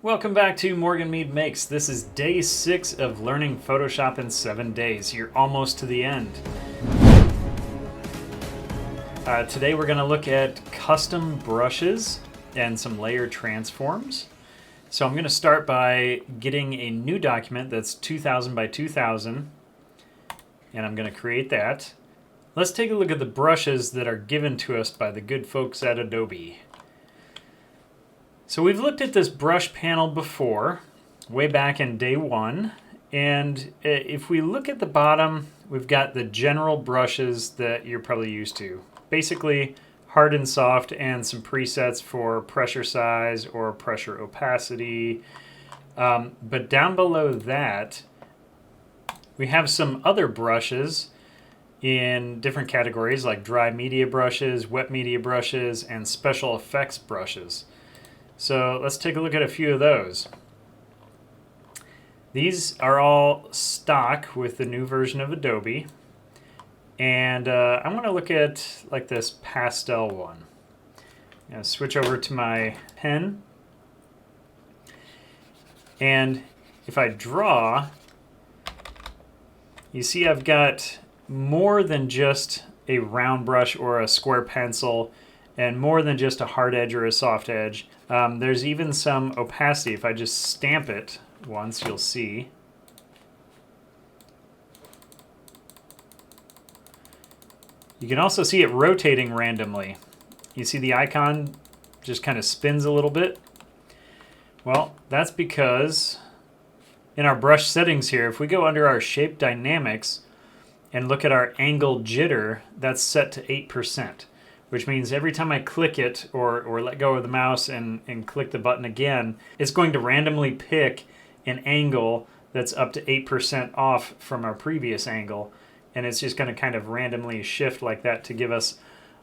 Welcome back to Morgan Mead Makes. This is day 6 of learning Photoshop in 7 days. You're almost to the end. Today we're going to look at custom brushes and some layer transforms. So I'm going to start by getting a new document that's 2000 by 2000, and I'm going to create that. Let's take a look at the brushes that are given to us by the good folks at Adobe. So we've looked at this brush panel before, way back in day 1, and if we look at the bottom, we've got the general brushes that you're probably used to. Basically, hard and soft and some presets for pressure size or pressure opacity. But down below that, we have some other brushes in different categories like dry media brushes, wet media brushes, and special effects brushes. So let's take a look at a few of those. These are all stock with the new version of Adobe. And I'm going to look at like this pastel one. I'm going to switch over to my pen. And if I draw, you see I've got more than just a round brush or a square pencil, and more than just a hard edge or a soft edge. There's even some opacity. If I just stamp it once, you'll see. You can also see it rotating randomly. You see the icon just kind of spins a little bit? Well, that's because in our brush settings here, if we go under our shape dynamics and look at our angle jitter, that's set to 8%. Which means every time I click it or let go of the mouse and click the button again, it's going to randomly pick an angle that's up to 8% off from our previous angle. And it's just going to kind of randomly shift like that to give us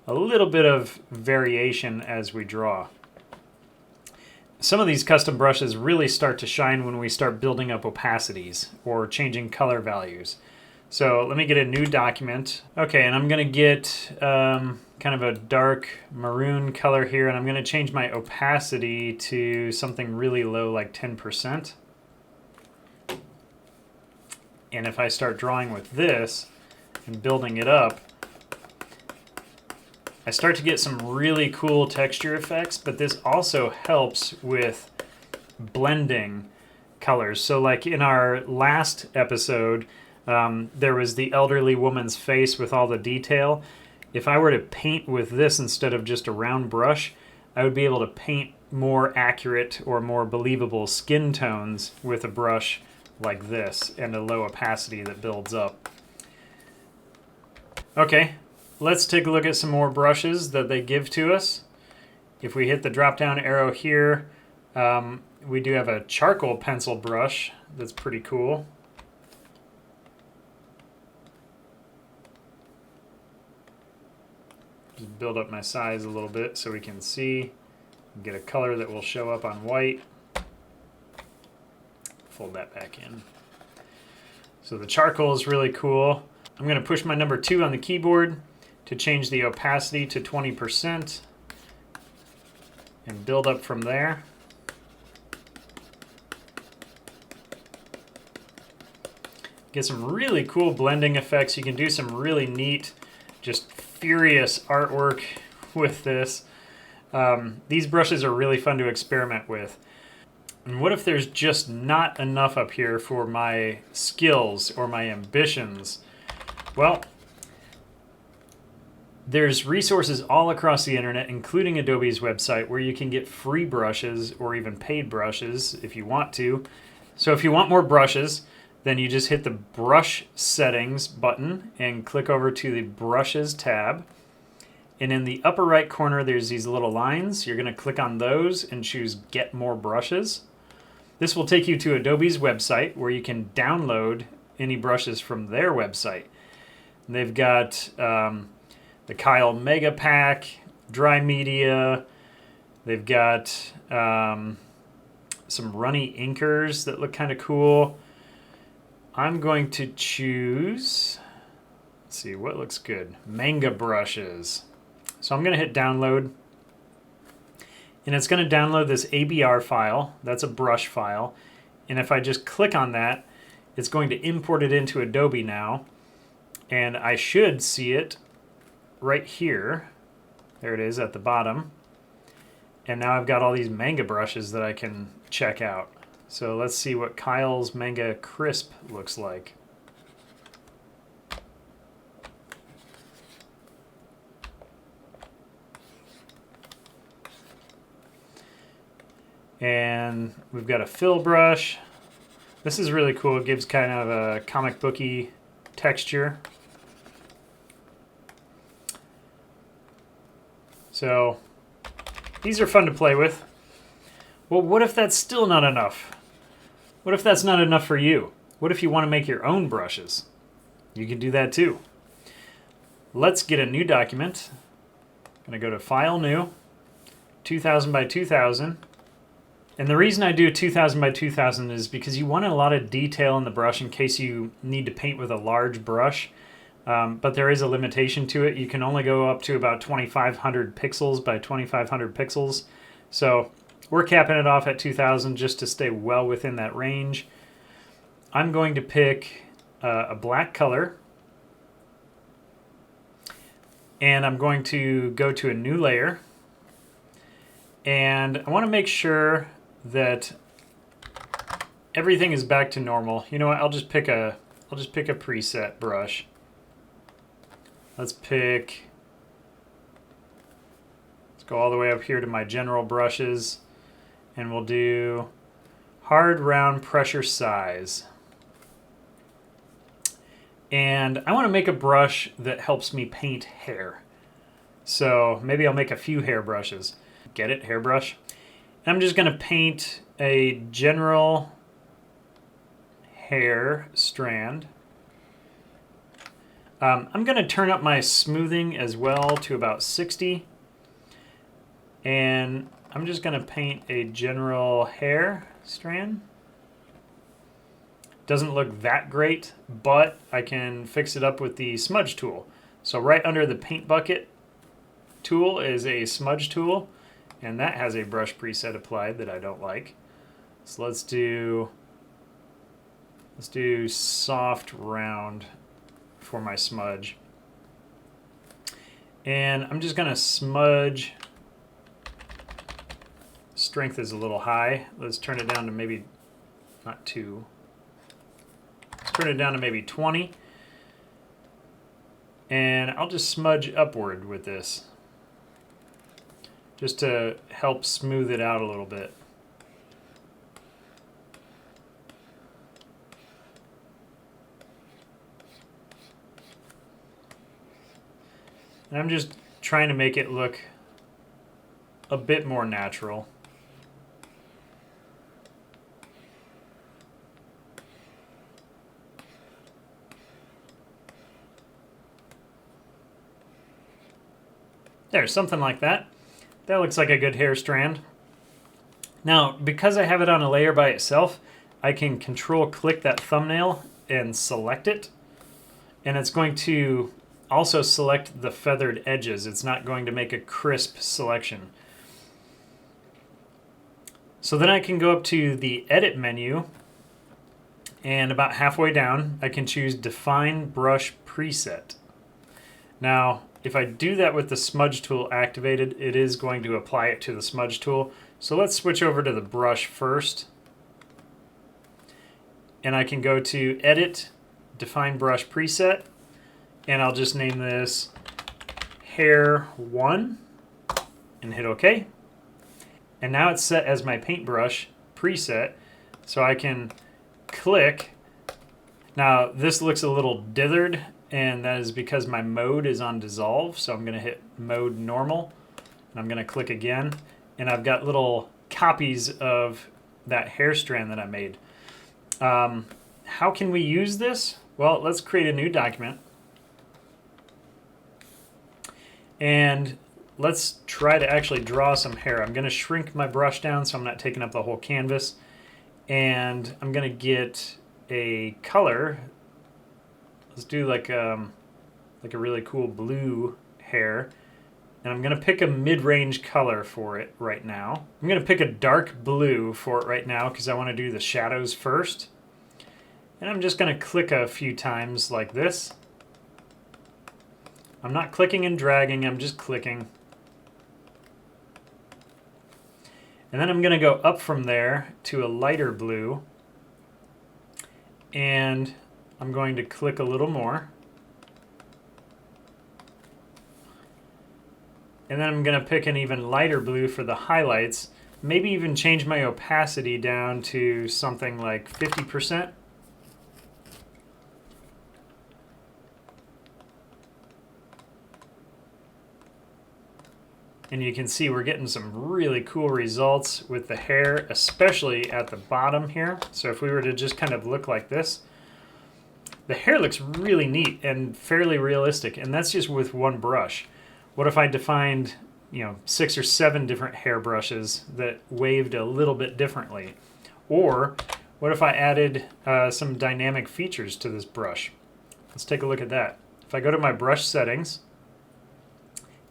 a little bit of variation as we draw. Some of these custom brushes really start to shine when we start building up opacities or changing color values. So let me get a new document. Okay, and I'm going to get kind of a dark maroon color here, and I'm going to change my opacity to something really low, like 10%. And if I start drawing with this and building it up, I start to get some really cool texture effects, but this also helps with blending colors. So like in our last episode, there was the elderly woman's face with all the detail. If I were to paint with this instead of just a round brush, I would be able to paint more accurate or more believable skin tones with a brush like this and a low opacity that builds up. Okay, let's take a look at some more brushes that they give to us. If we hit the drop down arrow here, we do have a charcoal pencil brush that's pretty cool. Just build up my size a little bit so we can see and get a color that will show up on white. Fold that back in. So the charcoal is really cool. I'm going to push my number 2 on the keyboard to change the opacity to 20% and build up from there. Get some really cool blending effects. You can do some really neat, just furious artwork with this. These brushes are really fun to experiment with. And what if there's just not enough up here for my skills or my ambitions? Well, there's resources all across the internet, including Adobe's website, where you can get free brushes or even paid brushes if you want to. So if you want more brushes, then you just hit the brush settings button and click over to the brushes tab. And in the upper right corner, there's these little lines. You're going to click on those and choose get more brushes. This will take you to Adobe's website where you can download any brushes from their website. And they've got the Kyle Mega Pack, dry media. They've got some runny inkers that look kind of cool. I'm going to choose, let's see, what looks good? Manga brushes. So I'm going to hit download. and it's going to download this ABR file. That's a brush file. And if I just click on that, it's going to import it into Adobe now. And I should see it right here. There it is at the bottom. And now I've got all these manga brushes that I can check out. So let's see what Kyle's Manga Crisp looks like. And we've got a fill brush. This is really cool. It gives kind of a comic booky texture. So these are fun to play with. Well, what if that's still not enough? What if that's not enough for you? What if you want to make your own brushes? You can do that too. Let's get a new document. I'm going to go to File, New, 2000 by 2000. And the reason I do 2000 by 2000 is because you want a lot of detail in the brush in case you need to paint with a large brush. But there is a limitation to it. You can only go up to about 2500 pixels by 2500 pixels. So we're capping it off at 2000 just to stay well within that range. I'm going to pick a black color. And I'm going to go to a new layer. And I want to make sure that everything is back to normal. You know what? I'll just pick a preset brush. Let's go all the way up here to my general brushes, and we'll do hard round pressure size. And I want to make a brush that helps me paint hair. So maybe I'll make a few hair brushes. Get it? Hairbrush. And I'm just going to paint a general hair strand. I'm going to turn up my smoothing as well to about 60. And I'm just going to paint a general hair strand. Doesn't look that great, but I can fix it up with the smudge tool. So right under the paint bucket tool is a smudge tool, and that has a brush preset applied that I don't like. So let's do soft round for my smudge. And I'm just going to smudge. Strength is a little high. Let's turn it down to maybe not 2. Let's turn it down to maybe 20. And I'll just smudge upward with this, just to help smooth it out a little bit. And I'm just trying to make it look a bit more natural. There, something like that. That looks like a good hair strand. Now, because I have it on a layer by itself, I can control-click that thumbnail and select it. And it's going to also select the feathered edges. It's not going to make a crisp selection. So then I can go up to the Edit menu, and about halfway down, I can choose Define Brush Preset. Now, if I do that with the smudge tool activated, it is going to apply it to the smudge tool. So let's switch over to the brush first. And I can go to Edit, Define Brush Preset, and I'll just name this Hair 1 and hit OK. And now it's set as my paintbrush preset, so I can click. Now this looks a little dithered, and that is because my mode is on dissolve, so I'm going to hit mode normal, and I'm going to click again, and I've got little copies of that hair strand that I made. How can we use this? Well, let's create a new document, and let's try to actually draw some hair. I'm going to shrink my brush down so I'm not taking up the whole canvas, and I'm going to get a color. Let's do like a really cool blue hair, And I'm going to pick a mid-range color for it right now. I'm going to pick a dark blue for it right now because I want to do the shadows first. And I'm just going to click a few times like this. I'm not clicking and dragging, I'm just clicking. And then I'm going to go up from there to a lighter blue. And I'm going to click a little more. And then I'm going to pick an even lighter blue for the highlights. Maybe even change my opacity down to something like 50%. And you can see we're getting some really cool results with the hair, especially at the bottom here. So if we were to just kind of look like this, the hair looks really neat and fairly realistic, and that's just with one brush. What if I defined, 6 or 7 different hair brushes that waved a little bit differently? Or what if I added some dynamic features to this brush? Let's take a look at that. If I go to my brush settings,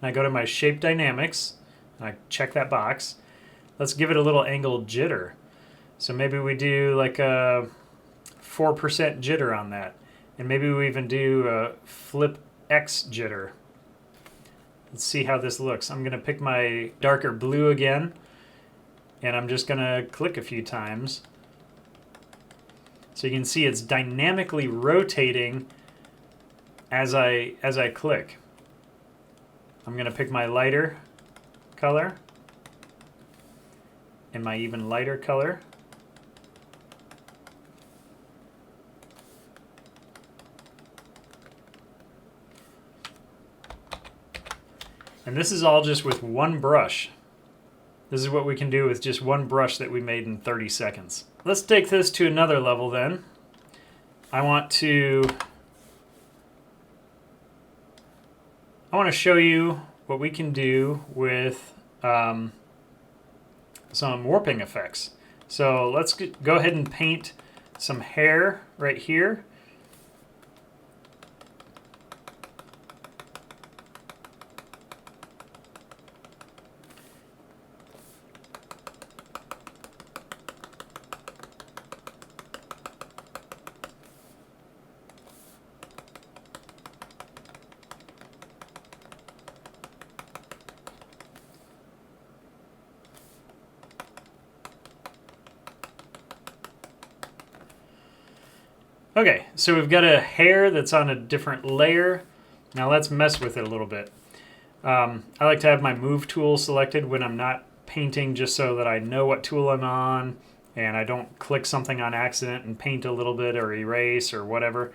and I go to my shape dynamics, and I check that box, let's give it a little angle jitter. So maybe we do like a 4% jitter on that. And maybe we even do a flip X jitter. Let's see how this looks. I'm going to pick my darker blue again, and I'm just going to click a few times. So you can see it's dynamically rotating as I click. I'm going to pick my lighter color and my even lighter color. And this is all just with one brush. This is what we can do with just one brush that we made in 30 seconds. Let's take this to another level then. I want to show you what we can do with some warping effects. So let's go ahead and paint some hair right here. Okay, so we've got a hair that's on a different layer. Now let's mess with it a little bit. I like to have my move tool selected when I'm not painting, just so that I know what tool I'm on and I don't click something on accident and paint a little bit or erase or whatever.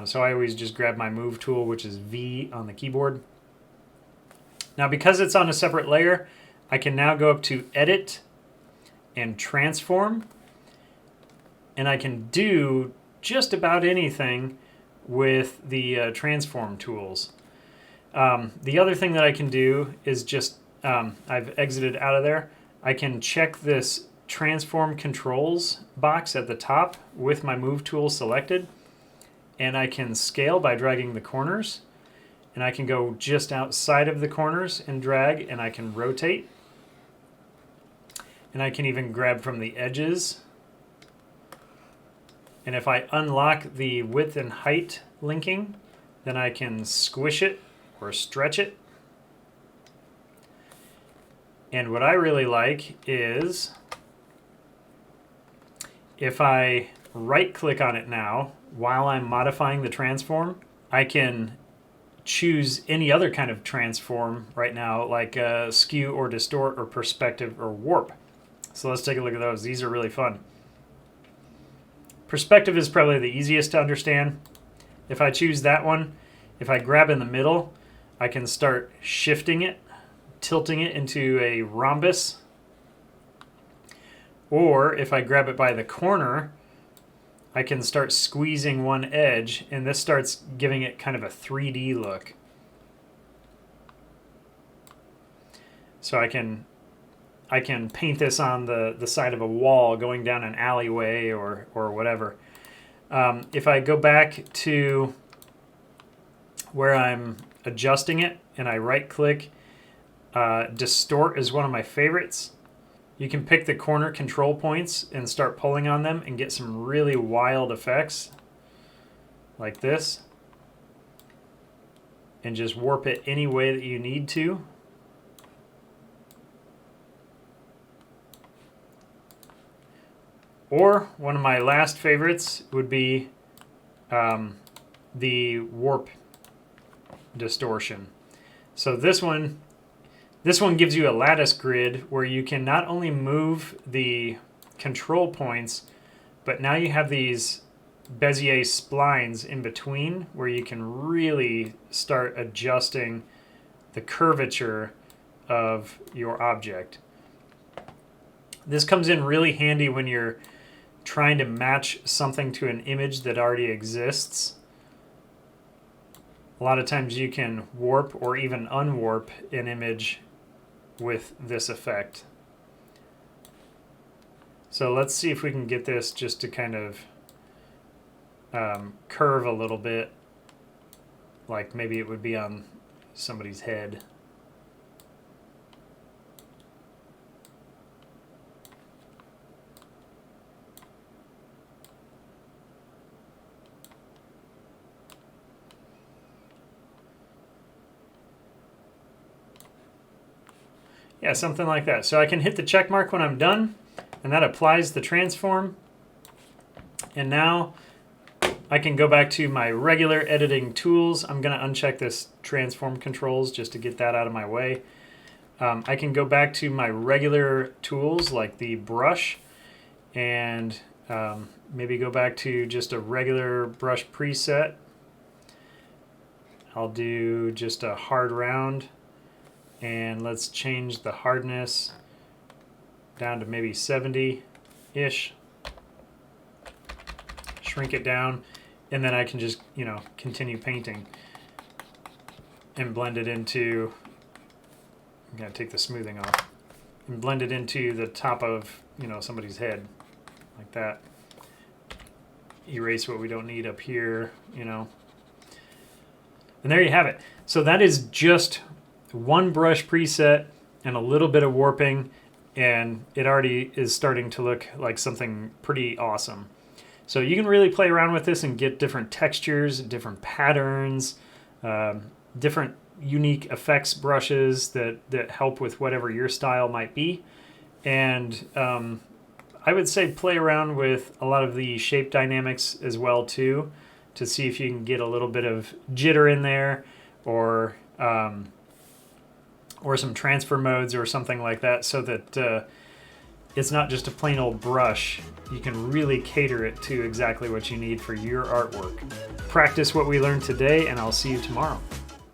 So I always just grab my move tool, which is V on the keyboard. Now because it's on a separate layer, I can now go up to Edit and Transform, and I can do just about anything with the transform tools. The other thing that I can do is just, I've exited out of there, I can check this transform controls box at the top with my move tool selected, and I can scale by dragging the corners, and I can go just outside of the corners and drag, and I can rotate, and I can even grab from the edges. And if I unlock the width and height linking, then I can squish it or stretch it. And what I really like is if I right click on it now while I'm modifying the transform, I can choose any other kind of transform right now, like skew or distort or perspective or warp. So let's take a look at those. These are really fun. Perspective is probably the easiest to understand. If I choose that one, if I grab in the middle, I can start shifting it, tilting it into a rhombus. Or if I grab it by the corner, I can start squeezing one edge, and this starts giving it kind of a 3D look. So I can paint this on the side of a wall going down an alleyway or whatever. If I go back to where I'm adjusting it and I right click Distort is one of my favorites. You can pick the corner control points and start pulling on them and get some really wild effects like this. And just warp it any way that you need to. Or one of my last favorites would be the warp distortion. So this one gives you a lattice grid where you can not only move the control points, but now you have these Bezier splines in between where you can really start adjusting the curvature of your object. This comes in really handy when you're trying to match something to an image that already exists. A lot of times you can warp or even unwarp an image with this effect. So let's see if we can get this just to kind of curve a little bit, like maybe it would be on somebody's head. Yeah, something like that. So I can hit the check mark when I'm done, and that applies the transform. And now I can go back to my regular editing tools. I'm going to uncheck this transform controls just to get that out of my way. I can go back to my regular tools like the brush and maybe go back to just a regular brush preset. I'll do just a hard round. And let's change the hardness down to maybe 70-ish. Shrink it down, and then I can just, continue painting and blend it into, I'm gonna take the smoothing off, and blend it into the top of, somebody's head, like that. Erase what we don't need up here, And there you have it. So that is just one brush preset and a little bit of warping, and it already is starting to look like something pretty awesome. So you can really play around with this and get different textures, different patterns, different unique effects brushes that help with whatever your style might be. And I would say play around with a lot of the shape dynamics as well too, to see if you can get a little bit of jitter in there, or some transfer modes or something like that, so that it's not just a plain old brush. You can really cater it to exactly what you need for your artwork. Practice what we learned today, and I'll see you tomorrow.